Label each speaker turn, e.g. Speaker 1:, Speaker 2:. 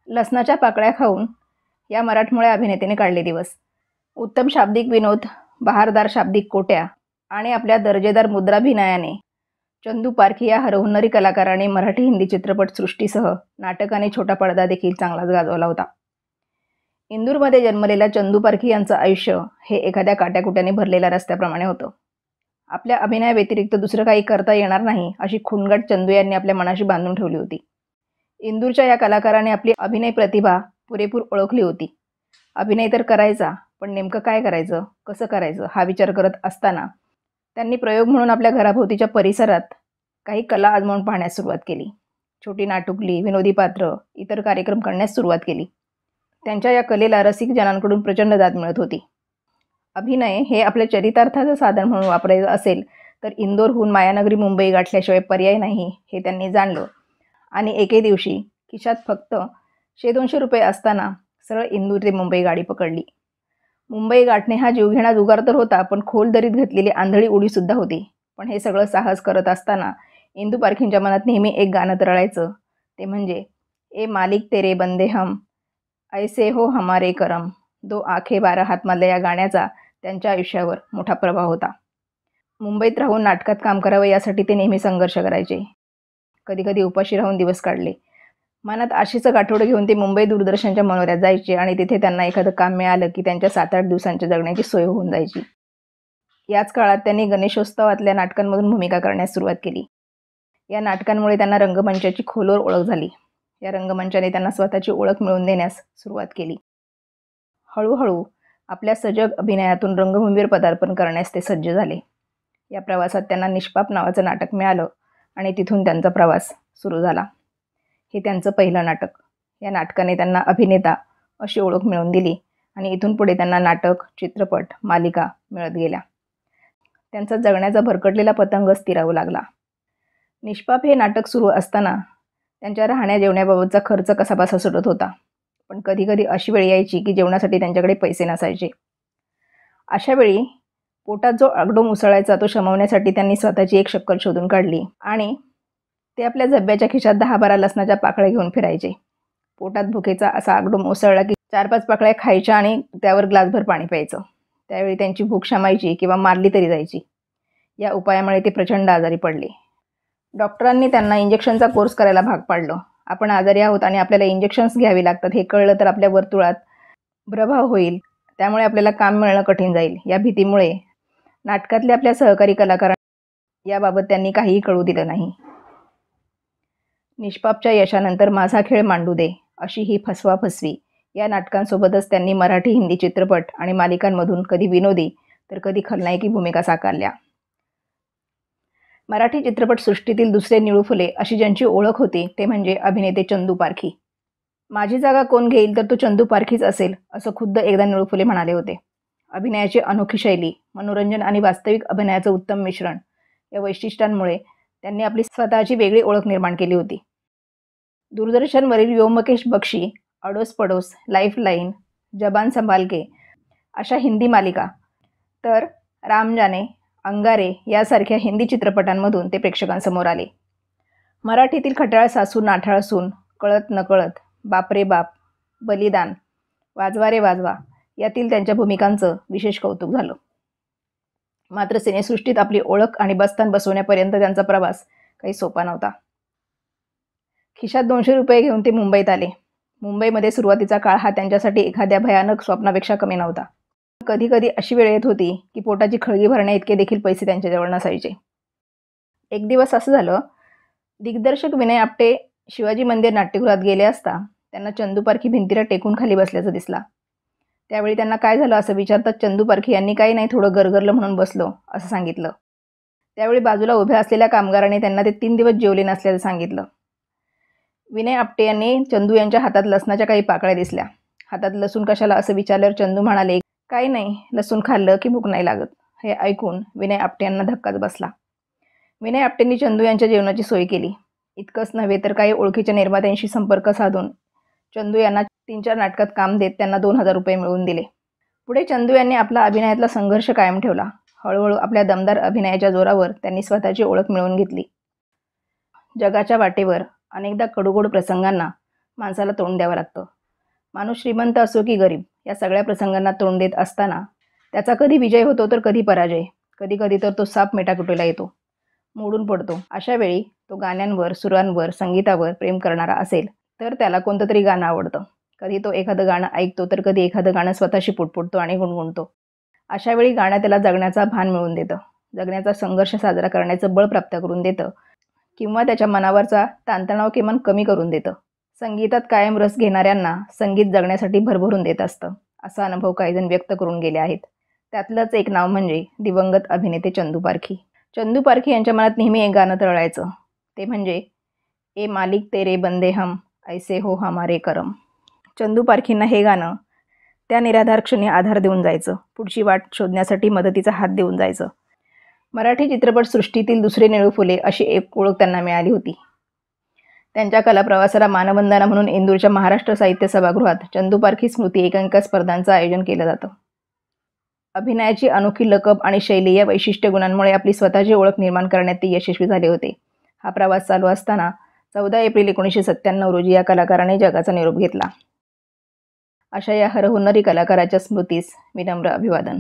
Speaker 1: लसणाच्या पाकळ्या खाऊन या मराठमोळ्या अभिनेत्याने काढले दिवस. उत्तम शाब्दिक विनोद, बहारदार शाब्दिक कोट्या आणि आपल्या दर्जेदार मुद्राभिनयाने चंदू पारखी या हरहुन्नरी कलाकाराने मराठी हिंदी चित्रपटसृष्टीसह नाटक आणि छोटा पडदा देखील चांगलाच गाजवला होता. इंदूरमध्ये जन्मलेल्या चंदू पारखी यांचं आयुष्य हे एखाद्या काट्याकुट्याने भरलेल्या रस्त्याप्रमाणे होतं. आपल्या अभिनयाव्यतिरिक्त दुसरं काही करता येणार नाही अशी खुणगाट चंदू यांनी आपल्या मनाशी बांधून ठेवली होती. इंदूरच्या या कलाकाराने आपली अभिनय प्रतिभा पुरेपूर ओळखली होती. अभिनय तर करायचा, पण नेमकं काय करायचं, कसं करायचं हा विचार करत असताना त्यांनी प्रयोग म्हणून आपल्या घराभोवतीच्या परिसरात काही कला आजमावून पाहण्यास सुरुवात केली. छोटी नाटुकली, विनोदी पात्र, इतर कार्यक्रम करण्यास सुरुवात केली. त्यांच्या या कलेला रसिक जनांकडून प्रचंड दाद मिळत होती. अभिनय हे आपल्या चरितार्थाचं साधन म्हणून वापरायचं असेल तर इंदोरहून मायानगरी मुंबई गाठल्याशिवाय पर्याय नाही हे त्यांनी जाणलं आणि एके दिवशी खिशात फक्त 100-200 रुपये असताना सरळ इंदूर ते मुंबई गाडी पकडली. मुंबई गाठणे हा जीवघेणा जुगार तर होता, पण खोल दरीत घातलेली आंधळी उडीसुद्धा होती. पण हे सगळं साहस करत असताना इंदू पारखींच्या मनात नेहमी एक गाणं तरळायचं, ते म्हणजे ए मालिक तेरे बंदे हम, ऐसे हो हमारे करम, दो आंखें 12 हातमधल्या या गाण्याचा त्यांच्या आयुष्यावर मोठा प्रभाव होता. मुंबईत राहून नाटकात काम करावं यासाठी ते नेहमी संघर्ष करायचे. कधीकधी उपाशी राहून दिवस काढले. मनात आशेचं गाठोडं घेऊन ते मुंबई दूरदर्शनच्या मनोऱ्यात जायचे आणि तिथे त्यांना एखादं काम मिळालं की त्यांच्या 7-8 दिवसांच्या जगण्याची सोय होऊन जायची. याच काळात त्यांनी गणेशोत्सवातल्या नाटकांमधून भूमिका करण्यास सुरुवात केली. या नाटकांमुळे त्यांना रंगमंचाची खोलवर ओळख झाली. या रंगमंचाने त्यांना स्वतःची ओळख मिळवून देण्यास सुरुवात केली. हळूहळू आपल्या सजग अभिनयातून रंगभूमीवर पदार्पण करण्यास ते सज्ज झाले. या प्रवासात त्यांना निष्पाप नावाचं नाटक मिळालं आणि तिथून त्यांचा प्रवास सुरू झाला. हे त्यांचं पहिलं नाटक. या नाटकाने त्यांना अभिनेता अशी ओळख मिळवून दिली आणि इथून पुढे त्यांना नाटक, चित्रपट, मालिका मिळत गेल्या. त्यांचा जगण्याचा भरकटलेला पतंग स्थिरावू लागला. निष्पाप हे नाटक सुरू असताना त्यांच्या राहण्या जेवण्याबाबतचा खर्च कसाबसा सुटत होता. पण कधीकधी अशी वेळ यायची की जेवणासाठी त्यांच्याकडे पैसे नसायचे. अशा वेळी पोटात जो आगडोम उसळायचा तो शमवण्यासाठी त्यांनी स्वतःची एक शक्कल शोधून काढली आणि ते आपल्या झब्ब्याच्या खिशात 10-12 लसणाच्या पाकळ्या घेऊन फिरायचे. पोटात भुकेचा असा आगडोम उसळला की 4-5 पाकळ्या खायच्या आणि त्यावर ग्लासभर पाणी प्यायचं. त्यावेळी त्यांची भूक शमायची किंवा मारली तरी जायची. या उपायामुळे ते प्रचंड आजारी पडले. डॉक्टरांनी त्यांना इंजेक्शनचा कोर्स करायला भाग पाडलं. आपण आजारी आहोत आणि आपल्याला इंजेक्शन्स घ्यावी लागतात हे कळलं तर आपल्या वर्तुळात प्रभाव होईल, त्यामुळे आपल्याला काम मिळणं कठीण जाईल. या भीतीमुळे नाटकातले आपल्या सहकारी कलाकारांना याबाबत त्यांनी काहीही कळू दिलं नाही. निष्पापच्या यशानंतर माझा खेळ मांडू दे, अशी ही फसवाफसवी या नाटकांसोबतच त्यांनी मराठी हिंदी चित्रपट आणि मालिकांमधून कधी विनोदी तर कधी खलनायकी भूमिका साकारल्या. मराठी चित्रपटसृष्टीतील दुसरे निळू फुले अशी ज्यांची ओळख होती ते म्हणजे अभिनेते चंदू पारखी. माझी जागा कोण घेईल तर तो चंदू पारखीच असेल, असं खुद्द एकदा निळू फुले म्हणाले होते. अभिनयाची अनोखी शैली, मनोरंजन आणि वास्तविक अभिनयाचं उत्तम मिश्रण या वैशिष्ट्यांमुळे त्यांनी आपली स्वतःची वेगळी ओळख निर्माण केली होती. दूरदर्शनवरील व्योमकेश बक्षी, अडोस पडोस, लाईफलाईन, जबान संभाल के अशा हिंदी मालिका, तर राम जाने, अंगारे यासारख्या हिंदी चित्रपटांमधून ते प्रेक्षकांसमोर आले. मराठीतील खट्याळ सासू नाठाळ सून, कळत नकळत, बापरे बाप, बलिदान, वाजवा रे वाजवा यातील त्यांच्या भूमिकांचं विशेष कौतुक झालं. मात्र सिनेसृष्टीत आपली ओळख आणि बस्तान बसवण्यापर्यंत त्यांचा प्रवास काही सोपा नव्हता. खिशात 200 रुपये घेऊन ते मुंबईत आले. मुंबईमध्ये सुरुवातीचा काळ हा त्यांच्यासाठी एखाद्या भयानक स्वप्नापेक्षा कमी नव्हता. कधी कधी अशी वेळ येत होती की पोटाची खळगी भरण्या इतके देखील पैसे त्यांच्याजवळ नसायचे. एक दिवस असं झालं, दिग्दर्शक विनय आपटे शिवाजी मंदिर नाट्यगृहात गेले असता त्यांना चंदू पारखी भिंतीला टेकून खाली बसल्याचं दिसला. त्यावेळी त्यांना काय झालं असं विचारतात चंदू पारखी यांनी काही नाही, थोडं गरगरलं म्हणून बसलो असं सांगितलं. त्यावेळी बाजूला उभ्या असलेल्या कामगारांनी त्यांना ते 3 दिवस जेवले नसल्याचं सांगितलं. विनय आपटे यांनी चंदू यांच्या हातात लसणाच्या काही पाकळ्या दिसल्या. हातात लसूण कशाला असं विचारल्यावर चंदू म्हणाले, काही नाही, लसूण खाल्लं की भूक नाही लागत. हे ऐकून विनय आपटे यांना धक्काच बसला. विनय आपटेंनी चंदू यांच्या जेवणाची सोय केली. इतकंच नव्हे तर काही ओळखीच्या निर्मात्यांशी संपर्क साधून चंदू यांना 3-4 नाटकात काम देत त्यांना 2000 रुपये मिळवून दिले. पुढे चंदू यांनी आपला अभिनयातला संघर्ष कायम ठेवला. हळूहळू आपल्या दमदार अभिनयाच्या जोरावर त्यांनी स्वतःची ओळख मिळवून घेतली. जगाच्या वाटेवर अनेकदा कडूगोड प्रसंगांना माणसाला तोंड द्यावं लागतं. माणूस श्रीमंत असो की गरीब, या सगळ्या प्रसंगांना तोंड देत असताना त्याचा कधी विजय होतो तर कधी पराजय, कधी कधी तर तो साप मेटाकुटीला येतो, मोडून पडतो. अशा वेळी तो गाण्यांवर, सुरांवर, संगीतावर प्रेम करणारा असेल तर त्याला कोणतं तरी गाणं आवडतं. कधी तो एखादं गाणं ऐकतो तर कधी एखादं गाणं स्वतःशी पुटपुटतो आणि गुणगुणतो. अशा वेळी गाणं त्याला जगण्याचा भान मिळवून देतं, जगण्याचा संघर्ष साजरा करण्याचं बळ प्राप्त करून देतं किंवा त्याच्या मनावरचा ताणतणाव किमान कमी करून देतं. संगीतात कायम रस घेणाऱ्यांना संगीत जगण्यासाठी भरभरून देत असतं, असा अनुभव काहीजण व्यक्त करून गेले आहेत. त्यातलंच एक नाव म्हणजे दिवंगत अभिनेते चंदू पारखी. चंदू पारखी यांच्या मनात नेहमी एक गाणं तरळायचं, ते म्हणजे ए मालिक तेरे बंदे हम, ऐसे हो हमारे करम. चंदू पारखींना हे गाणं त्या निराधार क्षणी आधार देऊन जायचं, पुढची वाट शोधण्यासाठी मदतीचा हात देऊन जायचं. मराठी चित्रपटसृष्टीतील दुसरे निळू फुले अशी एक ओळख त्यांना मिळाली होती. त्यांच्या कलाप्रवासाला मानवंदना म्हणून इंदूरच्या महाराष्ट्र साहित्य सभागृहात चंदू पारखी स्मृती एकांकिका स्पर्धांचं आयोजन केलं जातं. अभिनयाची अनोखी लकब आणि शैली या वैशिष्ट्य गुणांमुळे आपली स्वतःची ओळख निर्माण करण्यात ते यशस्वी झाले होते. हा प्रवास चालू असताना 14 एप्रिल 1997 रोजी या कलाकाराने जगाचा निरोप घेतला. अशा या हरहुन्नरी कलाकाराच्या स्मृतीस विनम्र अभिवादन.